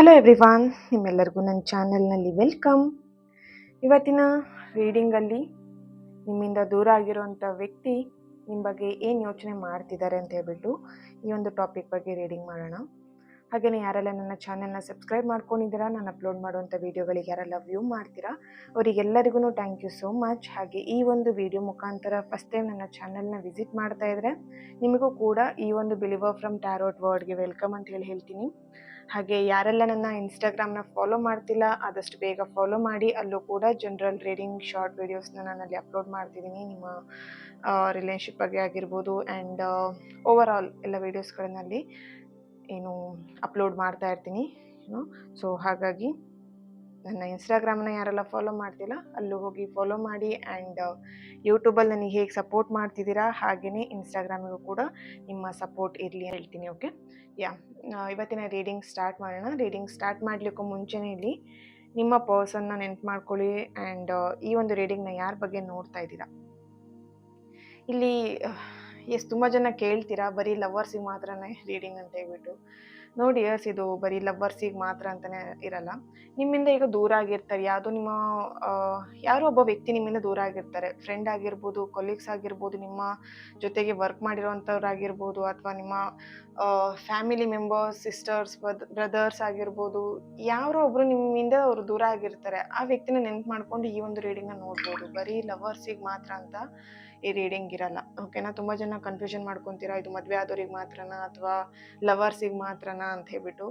Hello everyone, ನಿಮ್ಮೆಲ್ಲರಿಗೂ ನನ್ನ ಚಾನಲ್ನಲ್ಲಿ ವೆಲ್ಕಮ್. ಇವತ್ತಿನ ರೀಡಿಂಗಲ್ಲಿ ನಿಮ್ಮಿಂದ ದೂರ ಆಗಿರುವಂಥ ವ್ಯಕ್ತಿ ನಿಮ್ಮ ಬಗ್ಗೆ ಏನು ಯೋಚನೆ ಮಾಡ್ತಿದ್ದಾರೆ ಅಂತ ಹೇಳ್ಬಿಟ್ಟು ಈ ಒಂದು ಟಾಪಿಕ್ ಬಗ್ಗೆ ರೀಡಿಂಗ್ ಮಾಡೋಣ. ಹಾಗೆಯೇ ಯಾರೆಲ್ಲ ನನ್ನ ಚಾನಲ್ನ ಸಬ್ಸ್ಕ್ರೈಬ್ ಮಾಡ್ಕೊಂಡಿದ್ದೀರಾ, ನಾನು ಅಪ್ಲೋಡ್ ಮಾಡುವಂಥ ವೀಡಿಯೋಗಳಿಗೆ ಯಾರೆಲ್ಲ ವ್ಯೂ ಮಾಡ್ತೀರಾ ಅವರಿಗೆಲ್ಲರಿಗೂ ಥ್ಯಾಂಕ್ ಯು ಸೋ ಮಚ್. ಹಾಗೆ ಈ ಒಂದು ವಿಡಿಯೋ ಮುಖಾಂತರ ಫಸ್ಟ್ ಟೈಮ್ ನನ್ನ ಚಾನಲ್ನ ವಿಸಿಟ್ ಮಾಡ್ತಾ ಇದ್ದರೆ ನಿಮಗೂ ಕೂಡ ಈ ಒಂದು ಬಿಲಿವರ್ ಫ್ರಮ್ ಟ್ಯಾರೋಟ್ ವರ್ಡ್ಗೆ ವೆಲ್ಕಮ್ ಅಂತ ಹೇಳ್ತೀನಿ. ಹಾಗೆ ಯಾರೆಲ್ಲ ನನ್ನ ಇನ್ಸ್ಟಾಗ್ರಾಮ್ನ ಫಾಲೋ ಮಾಡ್ತಿಲ್ಲ ಆದಷ್ಟು ಬೇಗ ಫಾಲೋ ಮಾಡಿ. ಅಲ್ಲೂ ಕೂಡ ಜನರಲ್ ರೀಡಿಂಗ್ ಶಾರ್ಟ್ ವೀಡಿಯೋಸ್ನ ನಾನಲ್ಲಿ ಅಪ್ಲೋಡ್ ಮಾಡ್ತಿದ್ದೀನಿ. ನಿಮ್ಮ ರಿಲೇಶನ್ಶಿಪ್ ಬಗ್ಗೆ ಆಗಿರ್ಬೋದು ಆ್ಯಂಡ್ ಓವರ್ ಆಲ್ ಎಲ್ಲ ವೀಡಿಯೋಸ್ಗಳನ್ನಲ್ಲಿ ಏನು ಅಪ್ಲೋಡ್ ಮಾಡ್ತಾ ಇರ್ತೀನಿ. ಸೊ ಹಾಗಾಗಿ ನನ್ನ ಇನ್ಸ್ಟಾಗ್ರಾಮ್ನ ಯಾರೆಲ್ಲ ಫಾಲೋ ಮಾಡ್ತಿಲ್ಲ ಅಲ್ಲೂ ಹೋಗಿ ಫಾಲೋ ಮಾಡಿ. ಆ್ಯಂಡ್ ಯೂಟ್ಯೂಬಲ್ಲಿ ನನಗೆ ಹೇಗೆ ಸಪೋರ್ಟ್ ಮಾಡ್ತಿದ್ದೀರಾ ಹಾಗೆಯೇ ಇನ್ಸ್ಟಾಗ್ರಾಮಿಗೂ ಕೂಡ ನಿಮ್ಮ ಸಪೋರ್ಟ್ ಇರಲಿ ಹೇಳ್ತೀನಿ. ಓಕೆ, ಇವತ್ತಿನ ರೀಡಿಂಗ್ ಸ್ಟಾರ್ಟ್ ಮಾಡೋಣ. ರೀಡಿಂಗ್ ಸ್ಟಾರ್ಟ್ ಮಾಡಲಿಕ್ಕೂ ಮುಂಚೆನೇ ಇಲ್ಲಿ ನಿಮ್ಮ ಪರ್ಸನ್ನ ನೆನ್ಪು ಮಾಡ್ಕೊಳ್ಳಿ. ಆ್ಯಂಡ್ ಈ ಒಂದು ರೀಡಿಂಗ್ನ ಯಾರ ಬಗ್ಗೆ ನೋಡ್ತಾ ಇದ್ದೀರಾ. ಇಲ್ಲಿ ತುಂಬ ಜನ ಕೇಳ್ತೀರಾ ಬರೀ ಲವರ್ಸಿಗೆ ಮಾತ್ರನೇ ರೀಡಿಂಗ್ ಅಂತ ಹೇಳ್ಬಿಟ್ಟು. ನೋಡಿ ಇದು ಬರೀ ಲವರ್ಸಿಗೆ ಮಾತ್ರ ಅಂತಲೇ ಇರಲ್ಲ. ನಿಮ್ಮಿಂದ ಈಗ ದೂರ ಆಗಿರ್ತಾರೆ, ಯಾವುದೋ ನಿಮ್ಮ ಯಾರೋ ಒಬ್ಬ ವ್ಯಕ್ತಿ ನಿಮ್ಮಿಂದ ದೂರ ಆಗಿರ್ತಾರೆ. ಫ್ರೆಂಡ್ ಆಗಿರ್ಬೋದು, ಕೊಲೀಗ್ಸ್ ಆಗಿರ್ಬೋದು, ನಿಮ್ಮ ಜೊತೆಗೆ ವರ್ಕ್ ಮಾಡಿರೋವಂಥವ್ರಾಗಿರ್ಬೋದು, ಅಥವಾ ನಿಮ್ಮ ಫ್ಯಾಮಿಲಿ ಮೆಂಬರ್ಸ್, ಸಿಸ್ಟರ್ಸ್, ಬ್ರದರ್ಸ್ ಆಗಿರ್ಬೋದು. ಯಾರೋ ಒಬ್ಬರು ನಿಮ್ಮಿಂದ ಅವರು ದೂರ ಆಗಿರ್ತಾರೆ. ಆ ವ್ಯಕ್ತಿನ ನೆನ್ಪು ಮಾಡ್ಕೊಂಡು ಈ ಒಂದು ರೀಡಿಂಗ್ನ ನೋಡ್ಬೋದು. ಬರೀ ಲವರ್ಸಿಗೆ ಮಾತ್ರ ಅಂತ ಈ ರೀಡಿಂಗ್ ಇರಲ್ಲ. ಓಕೆನಾ. ತುಂಬ ಜನ ಕನ್ಫ್ಯೂಷನ್ ಮಾಡ್ಕೊತೀರಾ, ಇದು ಮದುವೆ ಆದವ್ರಿಗೆ ಮಾತ್ರನಾ ಅಥವಾ ಲವರ್ಸಿಗೆ ಮಾತ್ರನಾ ಅಂತ ಹೇಳ್ಬಿಟ್ಟು.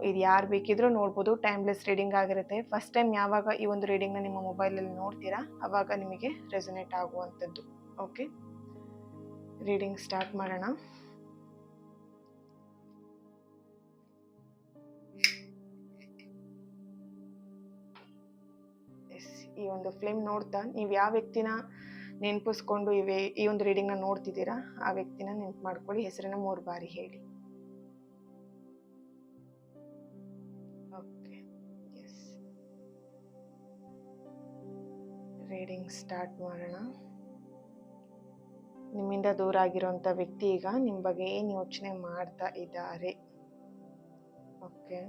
ಇದು ಯಾರು ಬೇಕಿದ್ರೂ ನೋಡ್ಬೋದು. ಟೈಮ್ಲೆಸ್ ರೀಡಿಂಗ್ ಆಗಿರುತ್ತೆ. ಫಸ್ಟ್ ಟೈಮ್ ಯಾವಾಗ ಈ ಒಂದು ರೀಡಿಂಗ್ನ ನಿಮ್ಮ ಮೊಬೈಲಲ್ಲಿ ನೋಡ್ತೀರಾ ಆವಾಗ ನಿಮಗೆ ರೆಸೊನೇಟ್ ಆಗುವಂಥದ್ದು. ಓಕೆ, ರೀಡಿಂಗ್ ಸ್ಟಾರ್ಟ್ ಮಾಡೋಣ. ಈ ಒಂದು ಫ್ಲೇಮ್ ನೋಡ್ತಾ ನೀವು ಯಾವ ವ್ಯಕ್ತಿನ ನೆನಪಿಸ್ಕೊಂಡು ಈ ಒಂದು ರೀಡಿಂಗ್ನ ನೋಡ್ತಿದ್ದೀರಾ ಆ ವ್ಯಕ್ತಿನ ನೆನಪು ಮಾಡ್ಕೊಳ್ಳಿ. ಹೆಸರನ್ನ 3 ಬಾರಿ ಹೇಳಿ. ಓಕೆ, ಎಸ್, ರೀಡಿಂಗ್ ಸ್ಟಾರ್ಟ್ ಮಾಡೋಣ. ನಿಮ್ಮಿಂದ ದೂರ ಆಗಿರುವಂಥ ವ್ಯಕ್ತಿ ಈಗ ನಿಮ್ಮ ಬಗ್ಗೆ ಏನು ಯೋಚನೆ ಮಾಡ್ತಾ ಇದ್ದಾರೆ. ಓಕೆ,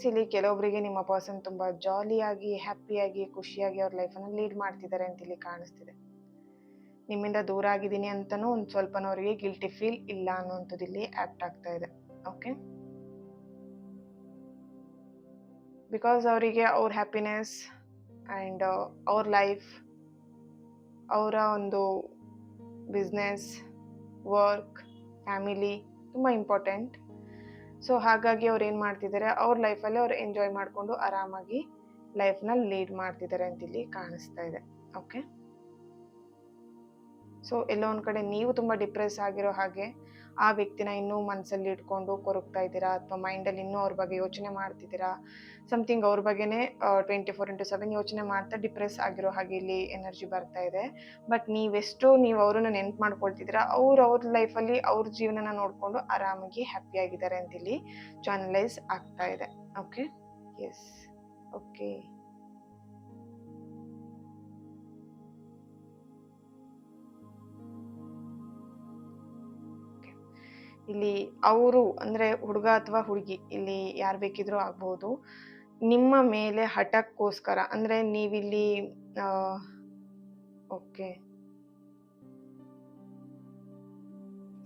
ಇಲ್ಲಿ ಕೆಲವೊಬ್ಬರಿಗೆ ನಿಮ್ಮ ಪರ್ಸನ್ ತುಂಬ ಜಾಲಿಯಾಗಿ, ಹ್ಯಾಪಿಯಾಗಿ, ಖುಷಿಯಾಗಿ ಅವ್ರ ಲೈಫನ್ನು ಲೀಡ್ ಮಾಡ್ತಿದ್ದಾರೆ ಅಂತ ಇಲ್ಲಿ ಕಾಣಿಸ್ತಿದೆ. ನಿಮ್ಮಿಂದ ದೂರ ಆಗಿದ್ದೀನಿ ಅಂತಲೂ ಒಂದು ಸ್ವಲ್ಪನವರಿಗೆ ಗಿಲ್ಟಿ ಫೀಲ್ ಇಲ್ಲ ಅನ್ನೋಂಥದ್ದು ಇಲ್ಲಿ ಆ್ಯಕ್ಟ್ ಆಗ್ತಾ ಇದೆ. ಓಕೆ, ಬಿಕಾಸ್ ಅವರಿಗೆ ಅವ್ರ ಹ್ಯಾಪಿನೆಸ್ ಆ್ಯಂಡ್ ಅವ್ರ ಲೈಫ್, ಅವರ ಒಂದು ಬಿಸ್ನೆಸ್, ವರ್ಕ್, ಫ್ಯಾಮಿಲಿ ತುಂಬ ಇಂಪಾರ್ಟೆಂಟ್. ಸೊ ಹಾಗಾಗಿ ಅವ್ರು ಏನು ಮಾಡ್ತಿದ್ದಾರೆ, ಅವ್ರ ಲೈಫಲ್ಲಿ ಅವ್ರು ಎಂಜಾಯ್ ಮಾಡಿಕೊಂಡು ಆರಾಮಾಗಿ ಲೈಫ್ನ ಲೀಡ್ ಮಾಡ್ತಿದ್ದಾರೆ ಅಂತ ಇಲ್ಲಿ ಕಾಣಿಸ್ತಾ ಇದೆ. ಓಕೆ, ಸೊ ಎಲ್ಲೋ ಒಂದು ಕಡೆ ನೀವು ತುಂಬ ಡಿಪ್ರೆಸ್ ಆಗಿರೋ ಹಾಗೆ ಆ ವ್ಯಕ್ತಿನ ಇನ್ನೂ ಮನಸ್ಸಲ್ಲಿ ಇಟ್ಕೊಂಡು ಕೊರಗ್ತಾ ಇದ್ದೀರಾ, ಅಥವಾ ಮೈಂಡಲ್ಲಿ ಇನ್ನೂ ಅವ್ರ ಬಗ್ಗೆ ಯೋಚನೆ ಮಾಡ್ತಿದ್ದೀರಾ. ಸಮಥಿಂಗ್ ಅವ್ರ ಬಗ್ಗೆನೇ 24/7 ಯೋಚನೆ ಮಾಡ್ತಾ ಡಿಪ್ರೆಸ್ ಆಗಿರೋ ಹಾಗೆ ಇಲ್ಲಿ ಎನರ್ಜಿ ಬರ್ತಾ ಇದೆ. ಬಟ್ ನೀವು ಅವ್ರನ್ನ ನೆನ್ಪು ಮಾಡ್ಕೊಳ್ತಿದ್ದೀರಾ, ಅವ್ರ ಲೈಫಲ್ಲಿ ಅವ್ರ ಜೀವನನ ನೋಡಿಕೊಂಡು ಆರಾಮಾಗಿ ಹ್ಯಾಪಿಯಾಗಿದ್ದಾರೆ ಅಂತ ಇಲ್ಲಿ ಚಾನಲೈಸ್ ಆಗ್ತಾ ಇದೆ. Okay, yes, okay. ಇಲ್ಲಿ ಅವರು ಅಂದರೆ ಹುಡುಗ ಅಥವಾ ಹುಡುಗಿ, ಇಲ್ಲಿ ಯಾರು ಬೇಕಿದ್ರೂ ಆಗ್ಬೋದು, ನಿಮ್ಮ ಮೇಲೆ ಹಠಕ್ಕೋಸ್ಕರ ಅಂದರೆ ನೀವಿಲ್ಲಿ ಓಕೆ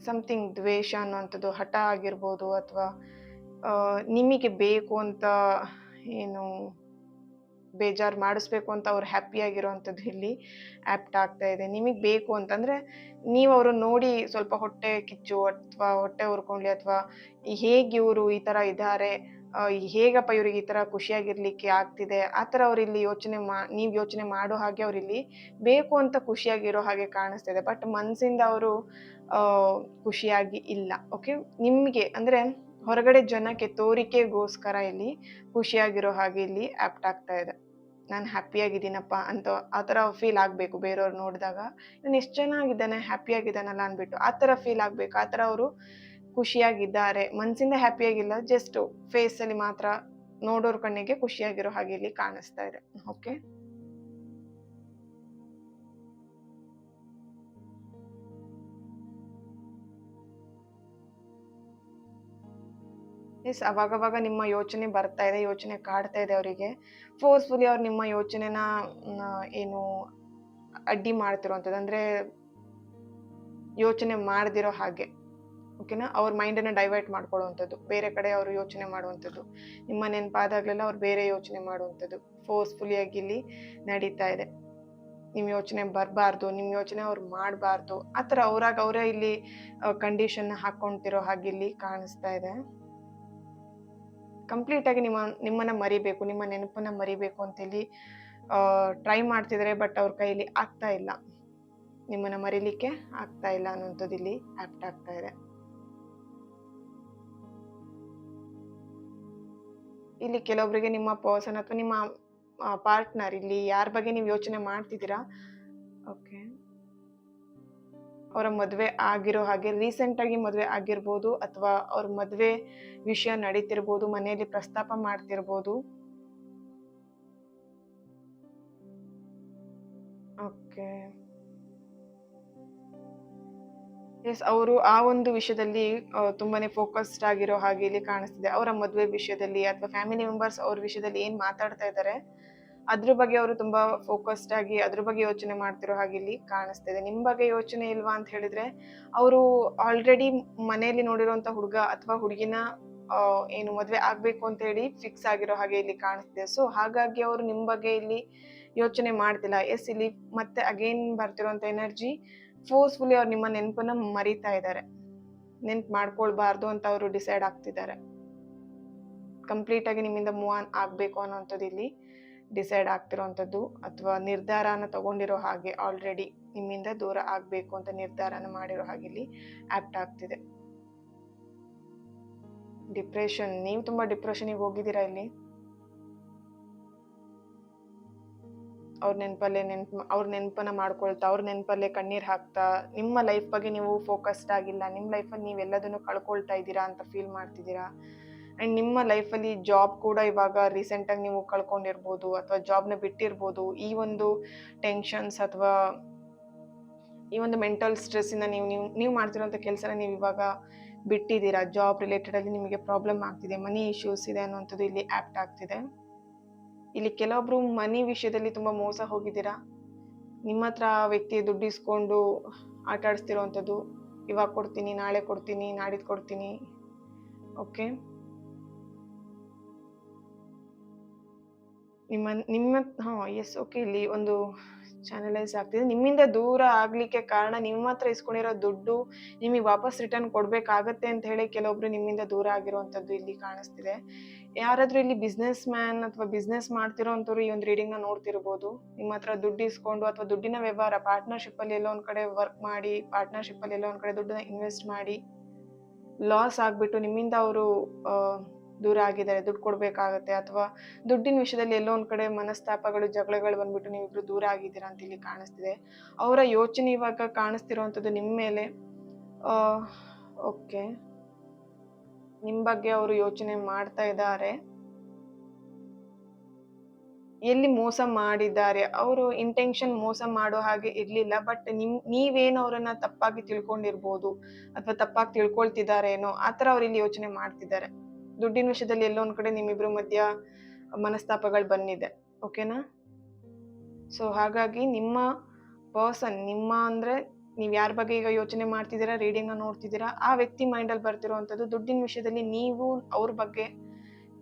ಸಮಥಿಂಗ್ ದ್ವೇಷ ಅನ್ನುವಂಥದ್ದು, ಹಠ ಆಗಿರ್ಬೋದು, ಅಥವಾ ನಿಮಗೆ ಬೇಕು ಅಂತ ಏನು ಬೇಜಾರು ಮಾಡಿಸ್ಬೇಕು ಅಂತ ಅವ್ರು ಹ್ಯಾಪಿಯಾಗಿರೋವಂಥದ್ದು ಇಲ್ಲಿ ಆ್ಯಪ್ಟ್ ಆಗ್ತಾ ಇದೆ. ನಿಮಗೆ ಬೇಕು ಅಂತಂದರೆ ನೀವು ಅವ್ರನ್ನ ನೋಡಿ ಸ್ವಲ್ಪ ಹೊಟ್ಟೆ ಕಿಚ್ಚು ಅಥವಾ ಹೊಟ್ಟೆ ಉರ್ಕೊಳ್ಳಿ, ಅಥವಾ ಹೇಗೆ ಇವರು ಈ ಥರ ಇದ್ದಾರೆ, ಹೇಗಪ್ಪ ಇವ್ರಿಗೆ ಈ ಥರ ಖುಷಿಯಾಗಿರ್ಲಿಕ್ಕೆ ಆಗ್ತಿದೆ, ಆ ಥರ ಅವರಿಲ್ಲಿ ನೀವು ಯೋಚನೆ ಮಾಡೋ ಹಾಗೆ ಅವರಿಲ್ಲಿ ಬೇಕು ಅಂತ ಖುಷಿಯಾಗಿರೋ ಹಾಗೆ ಕಾಣಿಸ್ತಿದೆ. ಬಟ್ ಮನಸ್ಸಿಂದ ಅವರು ಖುಷಿಯಾಗಿ ಇಲ್ಲ. ಓಕೆ, ನಿಮಗೆ ಅಂದರೆ ಹೊರಗಡೆ ಜನಕ್ಕೆ ತೋರಿಕೆಗೋಸ್ಕರ ಇಲ್ಲಿ ಖುಷಿಯಾಗಿರೋ ಹಾಗೆ ಇಲ್ಲಿ ಆ್ಯಕ್ಟ್ ಆಗ್ತಾ ಇದೆ. ನಾನು ಹ್ಯಾಪಿಯಾಗಿದ್ದೀನಪ್ಪ ಅಂತ ಆ ಥರ ಫೀಲ್ ಆಗಬೇಕು ಬೇರೆಯವ್ರು ನೋಡಿದಾಗ. ನಾನು ಎಷ್ಟು ಚೆನ್ನಾಗಿದ್ದಾನೆ, ಹ್ಯಾಪಿಯಾಗಿದ್ದಾನಲ್ಲ ಅಂದ್ಬಿಟ್ಟು ಆ ಥರ ಫೀಲ್ ಆಗಬೇಕು. ಆ ಥರ ಅವರು ಖುಷಿಯಾಗಿದ್ದಾರೆ, ಮನಸ್ಸಿಂದ ಹ್ಯಾಪಿಯಾಗಿಲ್ಲ, ಜಸ್ಟ್ ಫೇಸಲ್ಲಿ ಮಾತ್ರ ನೋಡೋರ ಕಣ್ಣಿಗೆ ಖುಷಿಯಾಗಿರೋ ಹಾಗೆ ಇಲ್ಲಿ ಕಾಣಿಸ್ತಾ ಇದೆ. ಓಕೆ, ಎಸ್, ಅವಾಗವಾಗ ನಿಮ್ಮ ಯೋಚನೆ ಬರ್ತಾ ಇದೆ, ಯೋಚನೆ ಕಾಡ್ತಾ ಇದೆ ಅವರಿಗೆ. ಫೋರ್ಸ್ಫುಲಿ ಅವ್ರು ನಿಮ್ಮ ಯೋಚನೆನ ಏನು ಅಡ್ಡಿ ಮಾಡ್ತಿರೋವಂಥದ್ದು, ಅಂದರೆ ಯೋಚನೆ ಮಾಡದಿರೋ ಹಾಗೆ, ಓಕೆನಾ, ಅವ್ರ ಮೈಂಡನ್ನು ಡೈವರ್ಟ್ ಮಾಡ್ಕೊಳ್ಳುವಂಥದ್ದು, ಬೇರೆ ಕಡೆ ಅವರು ಯೋಚನೆ ಮಾಡುವಂಥದ್ದು, ನಿಮ್ಮ ನೆನಪಾದಾಗಲೆಲ್ಲ ಅವ್ರು ಬೇರೆ ಯೋಚನೆ ಮಾಡುವಂಥದ್ದು ಫೋರ್ಸ್ಫುಲಿಯಾಗಿ ಇಲ್ಲಿ ನಡೀತಾ ಇದೆ. ನಿಮ್ಮ ಯೋಚನೆ ಬರಬಾರ್ದು, ನಿಮ್ಮ ಯೋಚನೆ ಅವ್ರು ಮಾಡಬಾರ್ದು, ಆ ಥರ ಅವರೇ ಇಲ್ಲಿ ಕಂಡೀಷನ್ನ ಹಾಕ್ಕೊಂತಿರೋ ಹಾಗೆ ಇಲ್ಲಿ ಕಾಣಿಸ್ತಾ ಇದೆ. ಕಂಪ್ಲೀಟಾಗಿ ನಿಮ್ಮನ್ನು ಮರಿಬೇಕು, ನಿಮ್ಮ ನೆನಪನ್ನು ಮರಿಬೇಕು ಅಂತೇಳಿ ಟ್ರೈ ಮಾಡ್ತಿದ್ದಾರೆ. ಬಟ್ ಅವ್ರ ಕೈಲಿ ಆಗ್ತಾ ಇಲ್ಲ, ನಿಮ್ಮನ್ನು ಮರಿಲಿಕ್ಕೆ ಆಗ್ತಾ ಇಲ್ಲ ಅನ್ನೋಂಥದ್ದು ಇಲ್ಲಿ ಆ್ಯಪ್ಟ್ ಆಗ್ತಾ ಇದೆ. ಇಲ್ಲಿ ಕೆಲವೊಬ್ಬರಿಗೆ ನಿಮ್ಮ ಪರ್ಸನ್ ಅಥವಾ ನಿಮ್ಮ ಪಾರ್ಟ್ನರ್, ಇಲ್ಲಿ ಯಾರ ಬಗ್ಗೆ ನೀವು ಯೋಚನೆ ಮಾಡ್ತಿದ್ದೀರಾ, ಓಕೆ, ಅವರ ಮದುವೆ ಆಗಿರೋ ಹಾಗೆ, ರೀಸೆಂಟಾಗಿ ಮದುವೆ ಆಗಿರ್ಬೋದು, ಅಥವಾ ಅವ್ರ ಮದುವೆ ವಿಷಯ ನಡೀತಿರ್ಬೋದು, ಮನೆಯಲ್ಲಿ ಪ್ರಸ್ತಾಪ ಮಾಡ್ತಿರ್ಬೋದು. ಓಕೆ, ಎಸ್, ಅವರು ಆ ಒಂದು ವಿಷಯದಲ್ಲಿ ತುಂಬಾನೇ ಫೋಕಸ್ಡ್ ಆಗಿರೋ ಹಾಗೆ ಇಲ್ಲಿ ಕಾಣಿಸ್ತಿದೆ. ಅವರ ಮದುವೆ ವಿಷಯದಲ್ಲಿ ಅಥವಾ ಫ್ಯಾಮಿಲಿ ಮೆಂಬರ್ಸ್ ಅವ್ರ ವಿಷಯದಲ್ಲಿ ಏನ್ ಮಾತಾಡ್ತಾ ಇದ್ದಾರೆ ಅದ್ರ ಬಗ್ಗೆ ಅವರು ತುಂಬಾ ಫೋಕಸ್ಡ್ ಆಗಿ ಅದ್ರ ಬಗ್ಗೆ ಯೋಚನೆ ಮಾಡ್ತಿರೋ ಹಾಗೆ ಇಲ್ಲಿ ಕಾಣಿಸ್ತಿದೆ. ನಿಮ್ ಬಗ್ಗೆ ಯೋಚನೆ ಇಲ್ವಾ ಅಂತ ಹೇಳಿದ್ರೆ, ಅವರು ಆಲ್ರೆಡಿ ಮನೆಯಲ್ಲಿ ನೋಡಿರುವಂತ ಹುಡುಗ ಅಥವಾ ಹುಡುಗಿನ ಏನು ಮದ್ವೆ ಆಗ್ಬೇಕು ಅಂತ ಹೇಳಿ ಫಿಕ್ಸ್ ಆಗಿರೋ ಹಾಗೆ ಇಲ್ಲಿ ಕಾಣಿಸ್ತಿದೆ. ಸೊ ಹಾಗಾಗಿ ಅವರು ನಿಮ್ ಬಗ್ಗೆ ಇಲ್ಲಿ ಯೋಚನೆ ಮಾಡ್ತಿಲ್ಲ. ಎಸ್, ಇಲ್ಲಿ ಮತ್ತೆ ಅಗೇನ್ ಬರ್ತಿರೋಂತ ಎನರ್ಜಿ ಫೋರ್ಸ್ಫುಲಿ ಅವ್ರು ನಿಮ್ಮ ನೆನಪನ್ನ ಮರಿತಾ ಇದ್ದಾರೆ. ನೆನ್ಪು ಮಾಡ್ಕೊಳ್ಬಾರ್ದು ಅಂತ ಅವರು ಡಿಸೈಡ್ ಆಗ್ತಿದ್ದಾರೆ. ಕಂಪ್ಲೀಟ್ ಆಗಿ ನಿಮ್ಮಿಂದ ಮೂವ್ ಆನ್ ಆಗ್ಬೇಕು ಅನ್ನೋಂಥದ್ದು ಇಲ್ಲಿ ಡಿಸೈಡ್ ಆಗ್ತಿರೋಂಥದ್ದು, ಅಥವಾ ನಿರ್ಧಾರನ ತಗೊಂಡಿರೋ ಹಾಗೆ, ಆಲ್ರೆಡಿ ನಿಮ್ಮಿಂದ ದೂರ ಆಗ್ಬೇಕು ಅಂತ ನಿರ್ಧಾರನ ಮಾಡಿರೋ ಹಾಗೆ ಇಲ್ಲಿ ಆಪ್ಟ್ ಆಗ್ತಿದೆ. ಡಿಪ್ರೆಷನ್, ನೀವು ತುಂಬಾ ಡಿಪ್ರೆಷನ್ಗೆ ಹೋಗಿದ್ದೀರಾ ಇಲ್ಲಿ. ಅವ್ರ ನೆನಪನ್ನ ಮಾಡ್ಕೊಳ್ತಾ, ಅವ್ರ ನೆನಪಲ್ಲೇ ಕಣ್ಣೀರ್ ಹಾಕ್ತಾ, ನಿಮ್ಮ ಲೈಫ್ ಬಗ್ಗೆ ನೀವು ಫೋಕಸ್ಡ್ ಆಗಿಲ್ಲ, ನಿಮ್ಮ ಲೈಫಲ್ಲಿ ನೀವೆಲ್ಲದನ್ನು ಕಳ್ಕೊಳ್ತಾ ಇದ್ದೀರಾ ಅಂತ ಫೀಲ್ ಮಾಡ್ತಿದ್ದೀರಾ. ಅಂಡ್ ನಿಮ್ಮ ಲೈಫಲ್ಲಿ ಜಾಬ್ ಕೂಡ ಇವಾಗ ರೀಸೆಂಟಾಗಿ ನೀವು ಕಳ್ಕೊಂಡಿರ್ಬೋದು, ಅಥವಾ ಜಾಬ್ನ ಬಿಟ್ಟಿರ್ಬೋದು. ಈ ಒಂದು ಟೆನ್ಷನ್ಸ್ ಅಥವಾ ಈ ಒಂದು ಮೆಂಟಲ್ ಸ್ಟ್ರೆಸ್ಸಿಂದ ನೀವು ಮಾಡ್ತಿರೋಂಥ ಕೆಲಸನ ನೀವು ಇವಾಗ ಬಿಟ್ಟಿದ್ದೀರಾ. ಜಾಬ್ ರಿಲೇಟೆಡ್ ಅಲ್ಲಿ ನಿಮಗೆ ಪ್ರಾಬ್ಲಮ್ ಆಗ್ತಿದೆ, ಮನಿ ಇಶ್ಯೂಸ್ ಇದೆ ಅನ್ನುವಂಥದ್ದು ಇಲ್ಲಿ ಆಪ್ಟ್ ಆಗ್ತಿದೆ. ಇಲ್ಲಿ ಕೆಲವೊಬ್ರು ಮನಿ ವಿಷಯದಲ್ಲಿ ತುಂಬಾ ಮೋಸ ಹೋಗಿದ್ದೀರಾ. ನಿಮ್ಮ ಹತ್ರ ವ್ಯಕ್ತಿ ದುಡ್ಡು ಇಸ್ಕೊಂಡು ಆಟ ಆಡಿಸ್ತಿರೋವಂಥದ್ದು, ಇವಾಗ ಕೊಡ್ತೀನಿ, ನಾಳೆ ಕೊಡ್ತೀನಿ, ನಾಡಿದ್ದು ಕೊಡ್ತೀನಿ. ಓಕೆ, ಎಸ್, ಓಕೆ, ಇಲ್ಲಿ ಒಂದು ಚಾನಲೈಸ್ ಆಗ್ತಿದೆ. ನಿಮ್ಮಿಂದ ದೂರ ಆಗ್ಲಿಕ್ಕೆ ಕಾರಣ, ನಿಮ್ಮ ಹತ್ರ ಇಸ್ಕೊಂಡಿರೋ ದುಡ್ಡು ನಿಮಗೆ ವಾಪಸ್ ರಿಟರ್ನ್ ಕೊಡ್ಬೇಕಾಗತ್ತೆ ಅಂತ ಹೇಳಿ ಕೆಲವೊಬ್ರು ನಿಮ್ಮಿಂದ ದೂರ ಆಗಿರುವಂತದ್ದು ಇಲ್ಲಿ ಕಾಣಿಸ್ತಿದೆ. ಯಾರಾದ್ರೂ ಇಲ್ಲಿ ಬಿಸ್ನೆಸ್ ಮ್ಯಾನ್ ಅಥವಾ ಬಿಸ್ನೆಸ್ ಮಾಡ್ತಿರೋ ಅಂತವ್ರು ಈ ಒಂದು ರೀಡಿಂಗ್ ನ ನೋಡ್ತಿರ್ಬೋದು. ನಿಮ್ಮ ಹತ್ರ ದುಡ್ಡು ಇಸ್ಕೊಂಡು ಅಥವಾ ದುಡ್ಡಿನ ವ್ಯವಹಾರ, ಪಾರ್ಟ್ನರ್ಶಿಪ್ ಅಲ್ಲಿ ಎಲ್ಲೋ ಒಂದ್ ಕಡೆ ವರ್ಕ್ ಮಾಡಿ, ಪಾರ್ಟ್ನರ್ಶಿಪ್ ಅಲ್ಲಿ ಎಲ್ಲೋ ಒಂದ್ ಕಡೆ ದುಡ್ಡನ್ನ ಇನ್ವೆಸ್ಟ್ ಮಾಡಿ ಲಾಸ್ ಆಗ್ಬಿಟ್ಟು ನಿಮ್ಮಿಂದ ಅವರು ದೂರ ಆಗಿದ್ದಾರೆ, ದುಡ್ಡು ಕೊಡ್ಬೇಕಾಗತ್ತೆ, ಅಥವಾ ದುಡ್ಡಿನ ವಿಷಯದಲ್ಲಿ ಎಲ್ಲೋ ಒಂದ್ ಕಡೆ ಮನಸ್ತಾಪಗಳು, ಜಗಳಗಳು ಬಂದ್ಬಿಟ್ಟು ನೀವಿಬ್ರು ದೂರ ಆಗಿದ್ದೀರಾ ಅಂತ ಇಲ್ಲಿ ಕಾಣಿಸ್ತಿದೆ. ಅವರ ಯೋಚನೆ ಇವಾಗ ಕಾಣಿಸ್ತಿರುವಂತದ್ದು ನಿಮ್ಮ ಮೇಲೆ. ಓಕೆ, ನಿಮ್ ಬಗ್ಗೆ ಅವರು ಯೋಚನೆ ಮಾಡ್ತಾ ಇದ್ದಾರೆ. ಎಲ್ಲಿ ಮೋಸ ಮಾಡಿದ್ದಾರೆ, ಅವರು ಇಂಟೆನ್ಷನ್ ಮೋಸ ಮಾಡೋ ಹಾಗೆ ಇರ್ಲಿಲ್ಲ. ಬಟ್ ನೀವೇನು ಅವ್ರನ್ನ ತಪ್ಪಾಗಿ ತಿಳ್ಕೊಂಡಿರ್ಬೋದು, ಅಥವಾ ತಪ್ಪಾಗಿ ತಿಳ್ಕೊಳ್ತಿದಾರೇನೋ, ಆತರ ಅವ್ರು ಇಲ್ಲಿ ಯೋಚನೆ ಮಾಡ್ತಿದ್ದಾರೆ. ದುಡ್ಡಿನ ವಿಷಯದಲ್ಲಿ ಎಲ್ಲೋ ಒಂದ್ ಕಡೆ ನಿಮ್ಮಿಬ್ರು ಮಧ್ಯ ಮನಸ್ತಾಪಗಳು ಬಂದಿದೆ. ಓಕೆನಾ? ಸೊ ಹಾಗಾಗಿ ನಿಮ್ಮ ಪರ್ಸನ್, ಅಂದ್ರೆ ನೀವ್ ಯಾರ ಬಗ್ಗೆ ಈಗ ಯೋಚನೆ ಮಾಡ್ತಿದ್ದೀರಾ, ರೀಡಿಂಗ್ ನ ನೋಡ್ತಿದ್ದೀರಾ, ಆ ವ್ಯಕ್ತಿ ಮೈಂಡ್ ಅಲ್ಲಿ ಬರ್ತಿರುವಂತದ್ದು ದುಡ್ಡಿನ ವಿಷಯದಲ್ಲಿ ನೀವು ಅವ್ರ ಬಗ್ಗೆ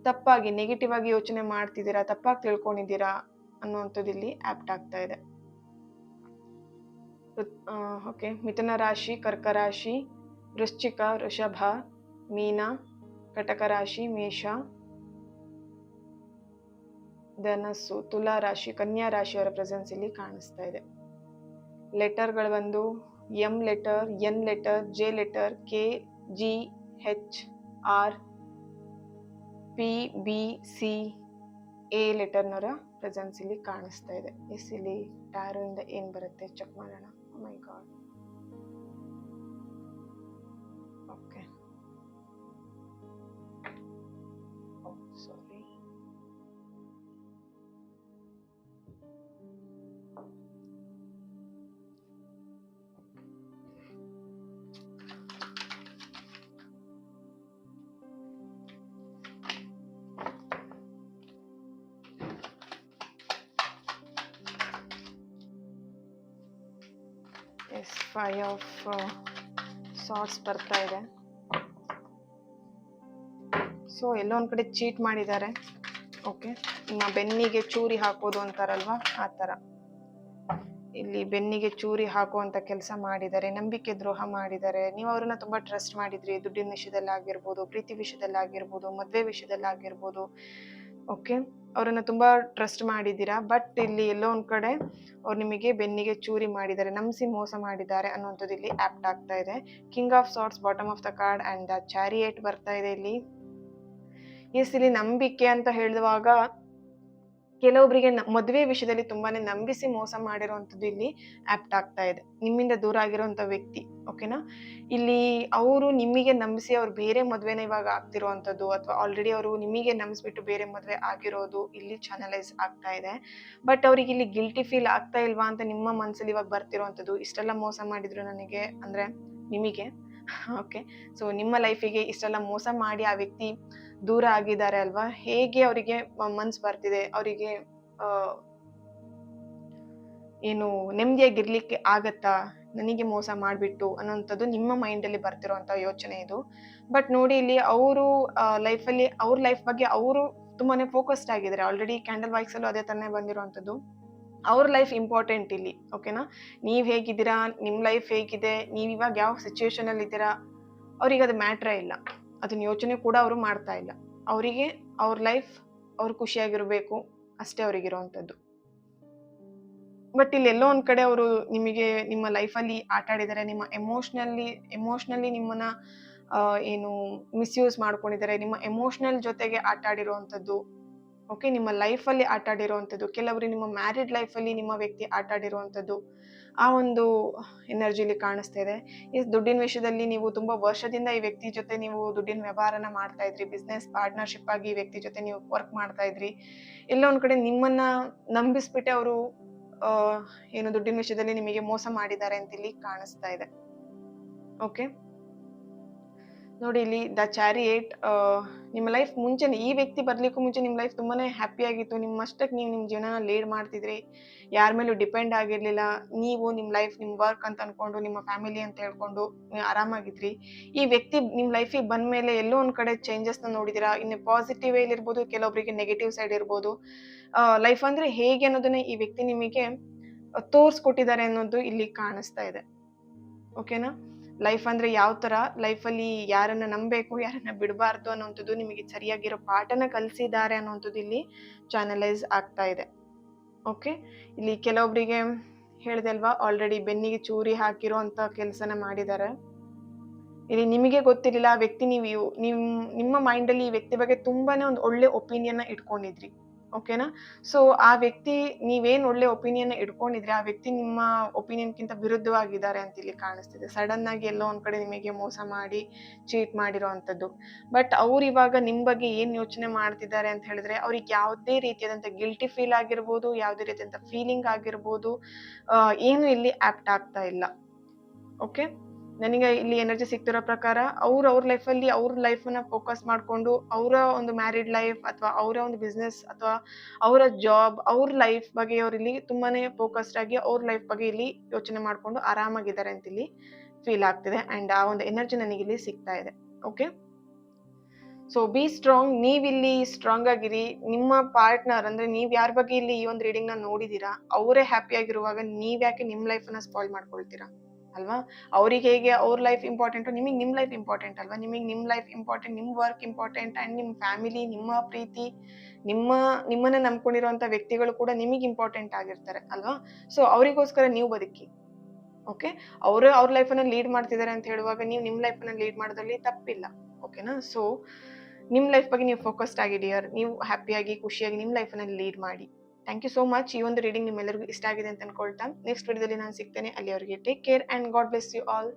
ತಪ್ಪಾಗಿ, ನೆಗೆಟಿವ್ ಆಗಿ ಯೋಚನೆ ಮಾಡ್ತಿದ್ದೀರಾ, ತಪ್ಪಾಗಿ ತಿಳ್ಕೊಂಡಿದ್ದೀರಾ ಅನ್ನುವಂಥದ್ದು ಇಲ್ಲಿ ಆಪ್ಟ್ ಆಗ್ತಾ ಇದೆ. ಓಕೆ, ಮಿಥುನ ರಾಶಿ, ಕರ್ಕ ರಾಶಿ, ವೃಶ್ಚಿಕ, ವೃಷಭ, ಮೀನ, ಕಟಕ ರಾಶಿ, ಮೇಷ, ಧನಸ್ಸು, ತುಲಾ ರಾಶಿ, ಕನ್ಯಾ ರಾಶಿಯವರ ಪ್ರೆಸೆನ್ಸ್ ಇಲ್ಲಿ ಕಾಣಿಸ್ತಾ ಇದೆ. ಲೆಟರ್ಗಳು ಬಂದು M letter, N letter, J letter, K, G, H, R, P, B, C, A ಲೆಟರ್ನವರ ಪ್ರೆಸೆನ್ಸ್ ಇಲ್ಲಿ ಕಾಣಿಸ್ತಾ ಇದೆ. ಎಸ್, ಇಲ್ಲಿ ಟ್ಯಾರೋ ಇಂದ ಏನ್ ಬರುತ್ತೆ ಚೆಕ್ ಮಾಡೋಣ. Oh my god. Okay, sorry. S 5 of swords ಬರ್ತಾ ಇದೆ. ಸೊ ಎಲ್ಲೋ ಒಂದು ಕಡೆ ಚೀಟ್ ಮಾಡಿದ್ದಾರೆ. ಓಕೆ, ನಿಮ್ಮ ಬೆನ್ನಿಗೆ ಚೂರಿ ಹಾಕೋದು ಅಂತಾರಲ್ವಾ, ಆ ಥರ ಇಲ್ಲಿ ಬೆನ್ನಿಗೆ ಚೂರಿ ಹಾಕುವಂಥ ಕೆಲಸ ಮಾಡಿದ್ದಾರೆ, ನಂಬಿಕೆ ದ್ರೋಹ ಮಾಡಿದ್ದಾರೆ. ನೀವು ಅವ್ರನ್ನ ತುಂಬ ಟ್ರಸ್ಟ್ ಮಾಡಿದ್ರಿ, ದುಡ್ಡಿನ ವಿಷಯದಲ್ಲಿ ಆಗಿರ್ಬೋದು, ಪ್ರೀತಿ ವಿಷಯದಲ್ಲಿ ಆಗಿರ್ಬೋದು, ಮದುವೆ ವಿಷಯದಲ್ಲಿ ಆಗಿರ್ಬೋದು. ಓಕೆ, ಅವರನ್ನು ತುಂಬ ಟ್ರಸ್ಟ್ ಮಾಡಿದ್ದೀರಾ. ಬಟ್ ಇಲ್ಲಿ ಎಲ್ಲೋ ಒಂದು ಕಡೆ ಅವ್ರು ನಿಮಗೆ ಬೆನ್ನಿಗೆ ಚೂರಿ ಮಾಡಿದ್ದಾರೆ, ನಂಬಿಸಿ ಮೋಸ ಮಾಡಿದ್ದಾರೆ ಅನ್ನೋಂಥದ್ದು ಇಲ್ಲಿ ಆಪ್ಟ್ ಆಗ್ತಾ ಇದೆ. King of swords bottom of the card and the chariot ಬರ್ತಾ ಇದೆ ಇಲ್ಲಿ. ಎಸ್, ಇಲ್ಲಿ ನಂಬಿಕೆ ಅಂತ ಹೇಳುವಾಗ ಕೆಲವೊಬ್ಬರಿಗೆ ಮದುವೆ ವಿಷಯದಲ್ಲಿ ತುಂಬಾನೇ ನಂಬಿಸಿ ಮೋಸ ಮಾಡಿರುವಂಥದ್ದು ಇಲ್ಲಿ ಆಪ್ಟ್ ಆಗ್ತಾ ಇದೆ. ನಿಮ್ಮಿಂದ ದೂರ ಆಗಿರುವಂಥ ವ್ಯಕ್ತಿ, ಓಕೆನಾ. ಇಲ್ಲಿ ಅವರು ನಿಮಗೆ ನಂಬಿಸಿ ಅವ್ರು ಬೇರೆ ಮದುವೆನ ಇವಾಗ ಆಗ್ತಿರುವಂಥದ್ದು, ಅಥವಾ ಆಲ್ರೆಡಿ ಅವರು ನಿಮಗೆ ನಂಬಿಸ್ಬಿಟ್ಟು ಬೇರೆ ಮದುವೆ ಆಗಿರೋದು ಇಲ್ಲಿ ಚಾನಲೈಸ್ ಆಗ್ತಾ ಇದೆ. ಬಟ್ ಅವ್ರಿಗೆ ಇಲ್ಲಿ ಗಿಲ್ಟಿ ಫೀಲ್ ಆಗ್ತಾ ಇಲ್ವಾ ಅಂತ ನಿಮ್ಮ ಮನಸ್ಸಲ್ಲಿ ಇವಾಗ ಬರ್ತಿರುವಂಥದ್ದು. ಇಷ್ಟೆಲ್ಲ ಮೋಸ ಮಾಡಿದ್ರು ನನಗೆ ಅಂದರೆ ನಿಮಗೆ, ಓಕೆ. ಸೊ ನಿಮ್ಮ ಲೈಫಿಗೆ ಇಷ್ಟೆಲ್ಲ ಮೋಸ ಮಾಡಿ ಆ ವ್ಯಕ್ತಿ ದೂರ ಆಗಿದ್ದಾರೆ ಅಲ್ವಾ, ಹೇಗೆ ಅವರಿಗೆ ಮನ್ಸು ಬರ್ತಿದೆ, ಅವರಿಗೆ ಏನು ನೆಮ್ಮದಿಯಾಗಿರ್ಲಿಕ್ಕೆ ಆಗತ್ತಾ ನನಗೆ ಮೋಸ ಮಾಡಿಬಿಟ್ಟು ಅನ್ನೋಂಥದ್ದು ನಿಮ್ಮ ಮೈಂಡಲ್ಲಿ ಬರ್ತಿರೋಂಥ ಯೋಚನೆ ಇದು. ಬಟ್ ನೋಡಿ, ಇಲ್ಲಿ ಅವರು ಲೈಫಲ್ಲಿ ಅವ್ರ ಲೈಫ್ ಬಗ್ಗೆ ಅವರು ತುಂಬಾನೇ ಫೋಕಸ್ಡ್ ಆಗಿದ್ದಾರೆ. ಆಲ್ರೆಡಿ ಕ್ಯಾಂಡಲ್ ವಾಯ್ಸಲ್ಲೂ ಅದೇ ತಾನೇ ಬಂದಿರೋವಂಥದ್ದು. ಅವ್ರ ಲೈಫ್ ಇಂಪಾರ್ಟೆಂಟ್ ಇಲ್ಲಿ, ಓಕೆನಾ. ನೀವು ಹೇಗಿದ್ದೀರಾ, ನಿಮ್ಮ ಲೈಫ್ ಹೇಗಿದೆ, ನೀವು ಇವಾಗ ಯಾವ ಸಿಚುವೇಶನಲ್ಲಿ ಇದ್ದೀರಾ, ಅವ್ರಿಗೆ ಅದು ಮ್ಯಾಟ್ರೇ ಇಲ್ಲ. ಅದನ್ನ ಯೋಚನೆ ಕೂಡ ಅವರು ಮಾಡ್ತಾ ಇಲ್ಲ. ಅವರಿಗೆ ಅವ್ರ ಲೈಫ್ ಅವ್ರು ಖುಷಿಯಾಗಿರ್ಬೇಕು ಅಷ್ಟೇ ಅವರಿಗಿರೋವಂಥದ್ದು. ಬಟ್ ಇಲ್ಲಿ ಎಲ್ಲೋ ಒಂದ್ ಕಡೆ ಅವರು ನಿಮಗೆ ನಿಮ್ಮ ಲೈಫಲ್ಲಿ ಆಟ ಆಡಿದ್ದಾರೆ, ನಿಮ್ಮ ಎಮೋಷ್ನಲಿ ನಿಮ್ಮನ್ನ ಏನು ಮಿಸ್ಯೂಸ್ ಮಾಡ್ಕೊಂಡಿದ್ದಾರೆ, ನಿಮ್ಮ ಎಮೋಷ್ನಲ್ ಜೊತೆಗೆ ಆಟ ಆಡಿರುವಂಥದ್ದು. ಓಕೆ, ನಿಮ್ಮ ಲೈಫಲ್ಲಿ ಆಟ ಆಡಿರುವಂಥದ್ದು. ಕೆಲವರು ನಿಮ್ಮ ಮ್ಯಾರಿಡ್ ಲೈಫಲ್ಲಿ ನಿಮ್ಮ ವ್ಯಕ್ತಿ ಆಟ ಆಡಿರುವಂಥದ್ದು, ಆ ಒಂದು ಎನರ್ಜಿಲಿ ಕಾಣಿಸ್ತಾ ಇದೆ. ಈ ದುಡ್ಡಿನ ವಿಷಯದಲ್ಲಿ ನೀವು ತುಂಬಾ ವರ್ಷದಿಂದ ಈ ವ್ಯಕ್ತಿ ಜೊತೆ ನೀವು ದುಡ್ಡಿನ ವ್ಯವಹಾರನ ಮಾಡ್ತಾ ಇದ್ರಿ, ಬಿಸ್ನೆಸ್ ಪಾರ್ಟ್ನರ್ಶಿಪ್ ಆಗಿ ಈ ವ್ಯಕ್ತಿ ಜೊತೆ ನೀವು ವರ್ಕ್ ಮಾಡ್ತಾ ಇದ್ರಿ. ಎಲ್ಲ ಒಂದ್ ಕಡೆ ನಿಮ್ಮನ್ನ ನಂಬಿಸ್ಬಿಟ್ಟೆ ಅವರು ಏನು ದುಡ್ಡಿನ ವಿಷಯದಲ್ಲಿ ನಿಮಗೆ ಮೋಸ ಮಾಡಿದ್ದಾರೆ ಅಂತ ಇಲ್ಲಿ ಕಾಣಿಸ್ತಾ ಇದೆ. ಓಕೆ, ನೋಡಿ ಇಲ್ಲಿ ದ ಚಾರಿಯೇಟ್, ನಿಮ್ಮ ಲೈಫ್ ಮುಂಚೆನೆ, ಈ ವ್ಯಕ್ತಿ ಬರ್ಲಿಕ್ಕೂ ಮುಂಚೆ ನಿಮ್ಮ ಲೈಫ್ ತುಂಬಾನೇ ಹ್ಯಾಪಿ ಆಗಿತ್ತು. ನಿಮ್ಮಷ್ಟಕ್ಕೆ ನೀವು ನಿಮ್ಮ ಜೀವನ ಲೀಡ್ ಮಾಡ್ತಿದ್ರಿ, ಯಾರ ಮೇಲೂ ಡಿಪೆಂಡ್ ಆಗಿರ್ಲಿಲ್ಲ. ನೀವು ನಿಮ್ಮ ಲೈಫ್, ನಿಮ್ಮ ವರ್ಕ್ ಅಂತ ಅನ್ಕೊಂಡು, ನಿಮ್ಮ ಫ್ಯಾಮಿಲಿ ಅಂತ ಹೇಳ್ಕೊಂಡು ಆರಾಮಾಗಿದ್ರಿ. ಈ ವ್ಯಕ್ತಿ ನಿಮ್ಮ ಲೈಫಿಗೆ ಬಂದ್ಮೇಲೆ ಎಲ್ಲೋ ಒಂದ್ ಕಡೆ ಚೇಂಜಸ್ನ ನೋಡಿದಿರಾ. ಇನ್ನು ಪಾಸಿಟಿವ್ ವೇಲ್ ಇರ್ಬೋದು, ಕೆಲವೊಬ್ಬರಿಗೆ ನೆಗೆಟಿವ್ ಸೈಡ್ ಇರ್ಬೋದು. ಲೈಫ್ ಅಂದ್ರೆ ಹೇಗೆ ಅನ್ನೋದನ್ನ ಈ ವ್ಯಕ್ತಿ ನಿಮಗೆ ತೋರ್ಸ್ಕೊಟ್ಟಿದ್ದಾರೆ ಅನ್ನೋದು ಇಲ್ಲಿ ಕಾಣಿಸ್ತಾ ಇದೆ. ಓಕೆನಾ. ಲೈಫ್ ಅಂದ್ರೆ ಯಾವ ತರ, ಲೈಫಲ್ಲಿ ಯಾರನ್ನ ನಂಬಬೇಕು, ಯಾರನ್ನ ಬಿಡಬಾರ್ದು ಅನ್ನೋಂಥದ್ದು ನಿಮಗೆ ಸರಿಯಾಗಿರೋ ಪಾಠನ ಕಲಿಸಿದ್ದಾರೆ ಅನ್ನೋಂಥದ್ದು ಇಲ್ಲಿ ಚಾನಲೈಸ್ ಆಗ್ತಾ ಇದೆ. ಓಕೆ, ಇಲ್ಲಿ ಕೆಲವೊಬ್ಬರಿಗೆ ಹೇಳಿದೆ ಅಲ್ವಾ, ಆಲ್ರೆಡಿ ಬೆನ್ನಿಗೆ ಚೂರಿ ಹಾಕಿರೋ ಅಂತ ಕೆಲಸನ ಮಾಡಿದ್ದಾರೆ. ಇಲ್ಲಿ ನಿಮಗೆ ಗೊತ್ತಿರಲಿಲ್ಲ ಆ ವ್ಯಕ್ತಿ, ನಿಮ್ಮ ಮೈಂಡಲ್ಲಿ ಈ ವ್ಯಕ್ತಿ ಬಗ್ಗೆ ತುಂಬಾನೇ ಒಂದು ಒಳ್ಳೆ ಒಪಿನಿಯನ್ ಇಟ್ಕೊಂಡಿದ್ರಿ. ಓಕೆನಾ. ಸೊ ಆ ವ್ಯಕ್ತಿ, ನೀವೇನ್ ಒಳ್ಳೆ ಒಪಿನಿಯನ್ ಇಟ್ಕೊಂಡಿದ್ರೆ, ಆ ವ್ಯಕ್ತಿ ನಿಮ್ಮ ಒಪಿನಿಯನ್ಗಿಂತ ವಿರುದ್ಧವಾಗಿದ್ದಾರೆ ಅಂತ ಇಲ್ಲಿ ಕಾಣಿಸ್ತಿದೆ. ಸಡನ್ ಆಗಿ ಎಲ್ಲೋ ಒಂದ್ ಕಡೆ ನಿಮಗೆ ಮೋಸ ಮಾಡಿ ಚೀಟ್ ಮಾಡಿರೋ ಅಂಥದ್ದು. ಬಟ್ ಅವ್ರು ಇವಾಗ ನಿಮ್ ಬಗ್ಗೆ ಏನ್ ಯೋಚನೆ ಮಾಡ್ತಿದ್ದಾರೆ ಅಂತ ಹೇಳಿದ್ರೆ, ಅವ್ರಿಗೆ ಯಾವುದೇ ರೀತಿಯಾದಂಥ ಗಿಲ್ಟಿ ಫೀಲ್ ಆಗಿರ್ಬೋದು, ಯಾವುದೇ ರೀತಿಯಾದಂಥ ಫೀಲಿಂಗ್ ಆಗಿರ್ಬೋದು, ಏನು ಇಲ್ಲಿ ಆಪ್ಟ್ ಆಗ್ತಾ ಇಲ್ಲ. ಓಕೆ, ನನಗೆ ಇಲ್ಲಿ ಎನರ್ಜಿ ಸಿಗ್ತಿರೋ ಪ್ರಕಾರ ಅವ್ರ ಲೈಫಲ್ಲಿ ಅವ್ರ ಲೈಫನ್ನ ಫೋಕಸ್ ಮಾಡಿಕೊಂಡು, ಅವರ ಒಂದು ಮ್ಯಾರಿಡ್ ಲೈಫ್ ಅಥವಾ ಅವರ ಒಂದು ಬಿಸ್ನೆಸ್ ಅಥವಾ ಅವರ ಜಾಬ್, ಅವ್ರ ಲೈಫ್ ಬಗ್ಗೆ ಅವ್ರು ಇಲ್ಲಿ ತುಂಬಾನೇ ಫೋಕಸ್ಡ್ ಆಗಿ ಅವ್ರ ಲೈಫ್ ಬಗ್ಗೆ ಇಲ್ಲಿ ಯೋಚನೆ ಮಾಡಿಕೊಂಡು ಆರಾಮಾಗಿದ್ದಾರೆ ಅಂತ ಇಲ್ಲಿ ಫೀಲ್ ಆಗ್ತಿದೆ. ಅಂಡ್ ಆ ಒಂದು ಎನರ್ಜಿ ನನಗೆ ಇಲ್ಲಿ ಸಿಗ್ತಾ ಇದೆ. Okay, so be strong. ನೀವಿಲ್ಲಿ ಸ್ಟ್ರಾಂಗ್ ಆಗಿರಿ. ನಿಮ್ಮ ಪಾರ್ಟ್ನರ್ ಅಂದ್ರೆ ನೀವ್ ಯಾರ ಬಗ್ಗೆ ಇಲ್ಲಿ ಈ ಒಂದು ರೀಡಿಂಗ್ ನ ನೋಡಿದೀರಾ, ಅವರೇ ಹ್ಯಾಪಿ ಆಗಿರುವಾಗ ನೀವ್ ಯಾಕೆ ನಿಮ್ ಲೈಫ್ ನ ಸ್ಪಾಯ್ಲ್ ಮಾಡ್ಕೊಳ್ತೀರಾ ಅಲ್ವಾ. ಅವ್ರಿಗೆ ಹೇಗೆ ಅವ್ರ ಲೈಫ್ ಇಂಪಾರ್ಟೆಂಟ್, ನಿಮಗೆ ನಿಮ್ ಲೈಫ್ ಇಂಪಾರ್ಟೆಂಟ್ ಅಲ್ವಾ. ನಿಮಗೆ ನಿಮ್ ಲೈಫ್ ಇಂಪಾರ್ಟೆಂಟ್, ನಿಮ್ ವರ್ಕ್ ಇಂಪಾರ್ಟೆಂಟ್, ಅಂಡ್ ನಿಮ್ ಫ್ಯಾಮಿಲಿ, ನಿಮ್ಮ ಪ್ರೀತಿ, ನಿಮ್ಮನ್ನ ನಂಬ್ಕೊಂಡಿರುವಂತ ವ್ಯಕ್ತಿಗಳು ಕೂಡ ನಿಮಗೆ ಇಂಪಾರ್ಟೆಂಟ್ ಆಗಿರ್ತಾರೆ ಅಲ್ವಾ. ಸೊ ಅವರಿಗೋಸ್ಕರ ನೀವು ಬದುಕಿ. ಓಕೆ, ಅವ್ರ ಲೈಫನ್ನ ಲೀಡ್ ಮಾಡ್ತಿದ್ದಾರೆ ಅಂತ ಹೇಳುವಾಗ ನೀವು ನಿಮ್ ಲೈಫನ್ನ ಲೀಡ್ ಮಾಡೋದ್ರಲ್ಲಿ ತಪ್ಪಿಲ್ಲ. ಓಕೆನಾ. ಸೊ ನಿಮ್ ಲೈಫ್ ಬಗ್ಗೆ ನೀವು ಫೋಕಸ್ಡ್ ಆಗಿ ಡಿಯರ್, ನೀವು ಹ್ಯಾಪಿಯಾಗಿ ಖುಷಿಯಾಗಿ ನಿಮ್ ಲೈಫನ್ನ ಲೀಡ್ ಮಾಡಿ. Thank you so much. ಈ ಒಂದು ರೀಡಿಂಗ್ ನಿಮ್ಮೆಲ್ಲರಿಗೂ ಇಷ್ಟ ಆಗಿದೆ ಅಂತ ಅನ್ಕೊಳ್ತಾ ನೆಕ್ಸ್ಟ್ ವಿಡಿಯೋದಲ್ಲಿ ನಾನು ಸಿಗ್ತೇನೆ. ಅಲ್ಲಿವರೆಗೆ take care and God bless you all.